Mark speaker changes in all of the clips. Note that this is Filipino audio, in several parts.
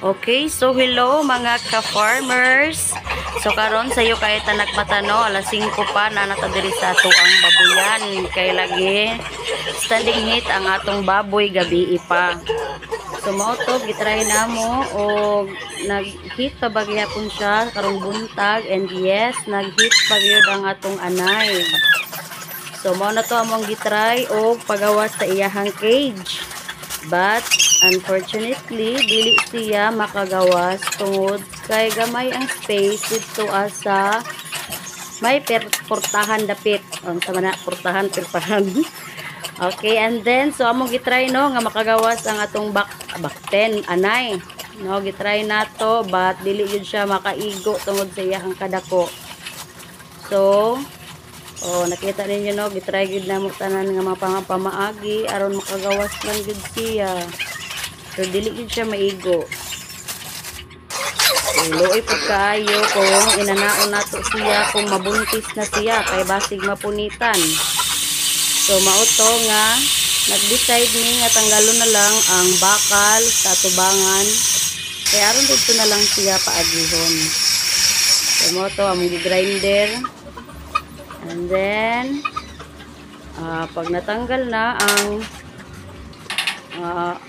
Speaker 1: Okay, so hello mga ka-farmers. So karon sayo kay tanak matano alas 5 pa na natadiri sa ato ang baboyan kay lagi standing heat ang atong baboy gabi pa. So mao to gitry namo og nag-heat pa bagyapon siya karong buntag, and yes, nag-heat pagyud ang atong anay. So mao na to among gitry og pagawas sa iyahang cage. But unfortunately, dili siya makagawas tungod kay gamay ang space dito sa may portahan dapit. Sa mana portahan pirpahan. Okay, and then so among gitry no nga makagawas ang atong bakten anay. No, gitry nato but dili gyud siya makaigo tungod sa iyang kadako. So nakita ninyo no, gitry gid na mo tanan nga mga pamaagi aron makagawas lang gid siya. So dili gid siya maigo. Luoy pud kaayo kung inanaon nato siya kung mabuntis na siya kay basig mapunitan. So mao to nga nag-decide ni nga tanggalon na lang ang bakal sa tubangan. Kay aron dito na lang siya paagihon. So mao to among grinder. And then, pag natanggal na ang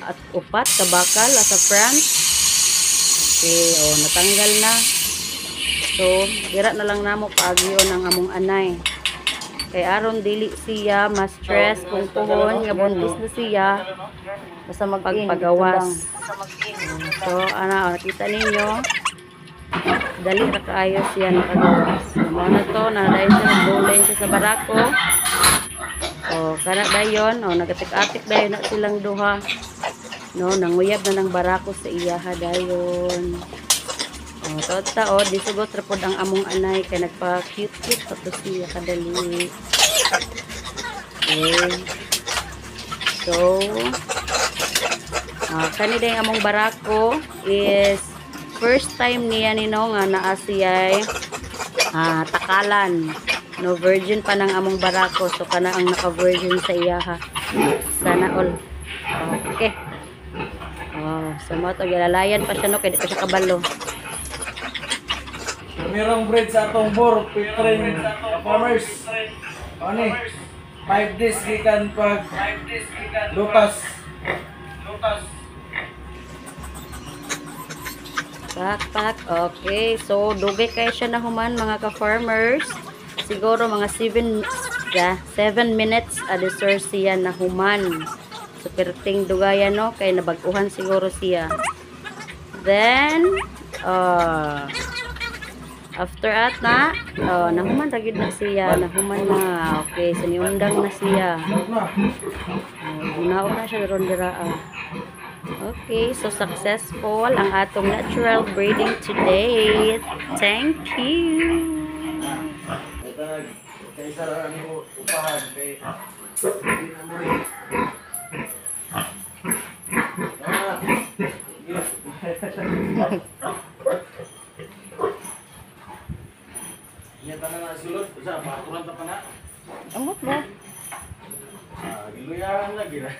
Speaker 1: at upat ka bakal sa front, okay, natanggal na. So, dira na lang namo paagyon ang among anay. Kay aron dili siya ma-stress kung tuhon nga buntis na siya basta magpagawas. So, nakita ninyo, dali ra kaayo siya nakagawas. Mao na to na dahil siya nagbolay siya sa barako. Kana dayon nagatik-atik dayon na silang duha. No, nanguyab na ng barako sa iyaha dayon. Tota disugot ra pod ang among anay kay nagpa-cute-cute pa to siya kadali. Okay. So, kani day among barako is first time niya nga naa siya takalan. No, virgin pa ng among barako. So kana ang naka-virgin sa iyaha. Sana all. Okay. So mo to gilalayan pa siya no kay di pa siya kabalo.
Speaker 2: Merong bread sa atong bor, pitring farmers. Ani 5 days gikan pag lutas.
Speaker 1: Pak. Okay. So, dugay kayo siya na human mga ka-farmers. Siguro mga 7 minutes adisor siya na human. So, perting dugayan no. Kaya nabaguhan siguro siya. Then, after at na, nahuman ragid na siya. Nahuman na. Okay. So, niundang na siya. Gunaon na siya ron diraan. Okay, so successful ang atong natural breeding today. Thank you.
Speaker 2: Kay sara ang upahan kay Nya tanan na sulod sa paturan ta pa na.
Speaker 1: Amot ba?
Speaker 2: Giluyahan lagi ra.